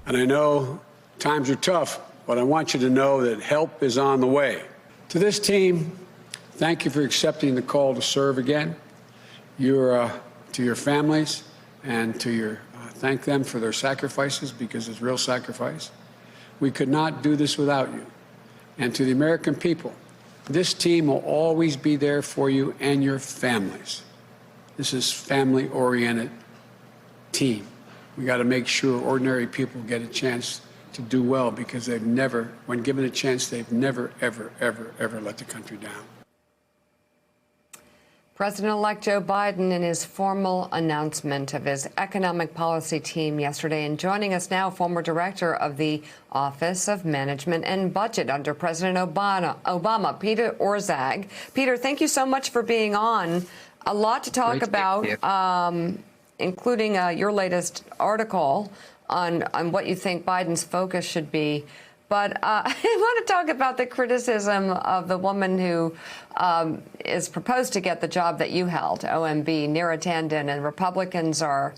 And I know times are tough, but I want you to know that help is on the way. To this team, thank you for accepting the call to serve again. To your families and to your thank them for their sacrifices, because it's real sacrifice. We could not do this without you. And to the American people, this team will always be there for you and your families. This is family-oriented team. We got to make sure ordinary people get a chance to do well, because they've never, when given a chance, they've never, ever, ever, ever let the country down. President-elect Joe Biden in his formal announcement of his economic policy team yesterday. And joining us now, former director of the Office of Management and Budget under President Obama, Peter Orszag. Peter, thank you so much for being on. A lot to talk about, including your latest article on what you think Biden's focus should be. But I want to talk about the criticism of the woman who is proposed to get the job that you held, OMB, Neera Tanden, and Republicans are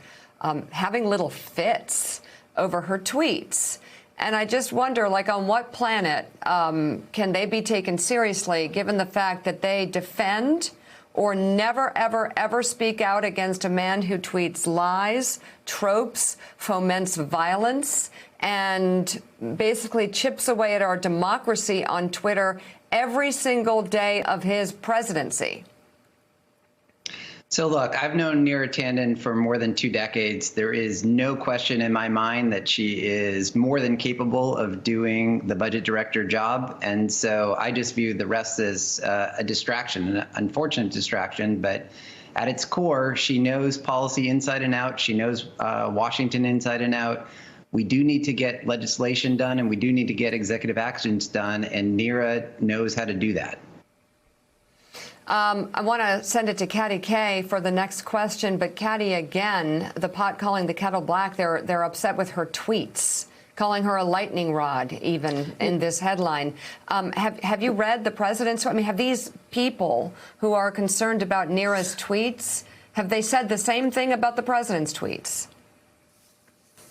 having little fits over her tweets. And I just wonder, like, on what planet can they be taken seriously, given the fact that they defend or never, ever, ever speak out against a man who tweets lies, tropes, foments violence, and basically chips away at our democracy on Twitter every single day of his presidency? So look, I've known Neera Tanden for more than 2 decades. There is no question in my mind that she is more than capable of doing the budget director job. And so I just view the rest as a distraction, an unfortunate distraction. But at its core, she knows policy inside and out. She knows Washington inside and out. We do need to get legislation done, and we do need to get executive actions done. And Neera knows how to do that. I want to send it to Katty Kay for the next question. But Katty, again, the pot calling the kettle black. They're upset with her tweets, calling her a lightning rod, even in this headline. Have you read the president's? I mean, have these people who are concerned about Neera's tweets, have they said the same thing about the president's tweets?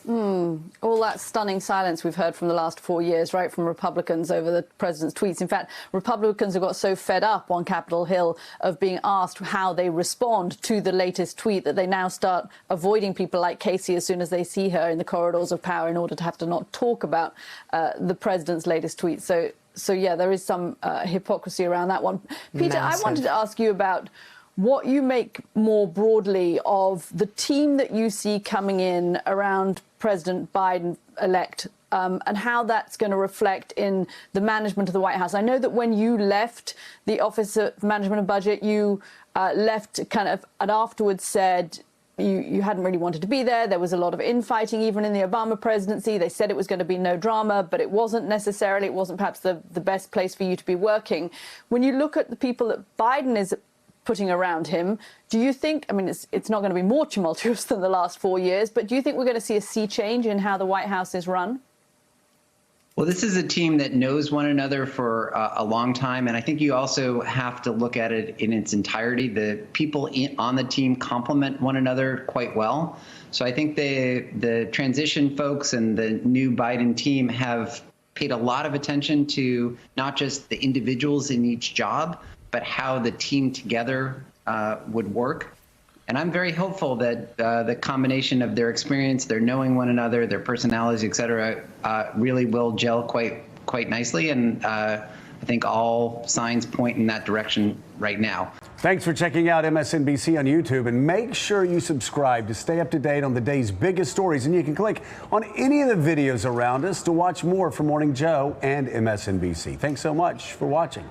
All that stunning silence we've heard from the last 4 years, right, from Republicans over the president's tweets. In fact, Republicans have got so fed up on Capitol Hill of being asked how they respond to the latest tweet that they now start avoiding people like Casey as soon as they see her in the corridors of power in order to have to not talk about the president's latest tweet. So yeah, there is some hypocrisy around that one. Peter, Massive. I wanted to ask you about what you make more broadly of the team that you see coming in around President Biden-elect, and how that's going to reflect in the management of the White House. I know that when you left the Office of Management and Budget, you left kind of and afterwards said you hadn't really wanted to be there. There was a lot of infighting even in the Obama presidency. They said it was going to be no drama, but it wasn't necessarily. It wasn't perhaps the best place for you to be working. When you look at the people that Biden is putting around him, do you think, I mean, it's not going to be more tumultuous than the last 4 years, but do you think we're going to see a sea change in how the White House is run? Well, this is a team that knows one another for a long time, and I think you also have to look at it in its entirety. The people on the team complement one another quite well. So I think the transition folks and the new Biden team have paid a lot of attention to not just the individuals in each job, but how the team together would work. And I'm very hopeful that the combination of their experience, their knowing one another, their personalities, et cetera, really will gel quite nicely. And I think all signs point in that direction right now. Thanks for checking out MSNBC on YouTube, and make sure you subscribe to stay up to date on the day's biggest stories. And you can click on any of the videos around us to watch more from Morning Joe and MSNBC. Thanks so much for watching.